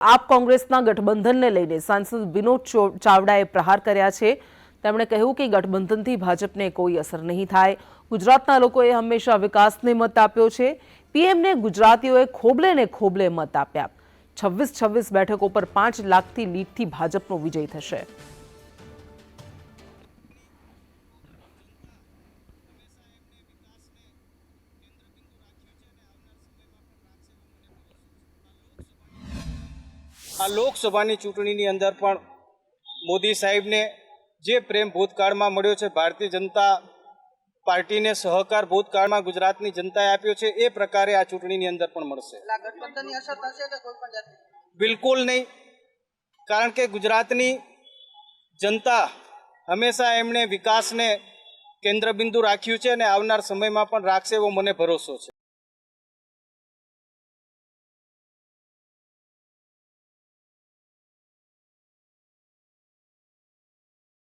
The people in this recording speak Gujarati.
આપ કોંગ્રેસના ગઠબંધનને લઈને સાંસદ વિનોદ ચાવડાએ પ્રહાર કર્યા છે। તેમણે કહ્યું કે ગઠબંધનથી ભાજપને કોઈ અસર નહીં થાય। ગુજરાતના લોકોએ હંમેશા વિકાસને મત આપ્યો છે। પીએમને ગુજરાતીઓએ ખોબલે ને ખોબલે મત આપ્યા। 26 બેઠકો પર 5 લાખથી લીડથી ભાજપનો વિજય થશે। આ લોકસભાની ચૂંટણીની અંદર પણ મોદી સાહેબને જે પ્રેમ ભૂતકાળમાં મળ્યો છે, ભારતીય જનતા પાર્ટીને સહકાર ભૂતકાળમાં ગુજરાતની જનતાએ આપ્યો છે, એ પ્રકારે આ ચૂંટણીની અંદર પણ મળશે। બિલકુલ નહીં, કારણ કે ગુજરાતની જનતા હંમેશા એમણે વિકાસને કેન્દ્રબિંદુ રાખ્યું છે અને આવનાર સમયમાં પણ રાખશે એવો મને ભરોસો છે।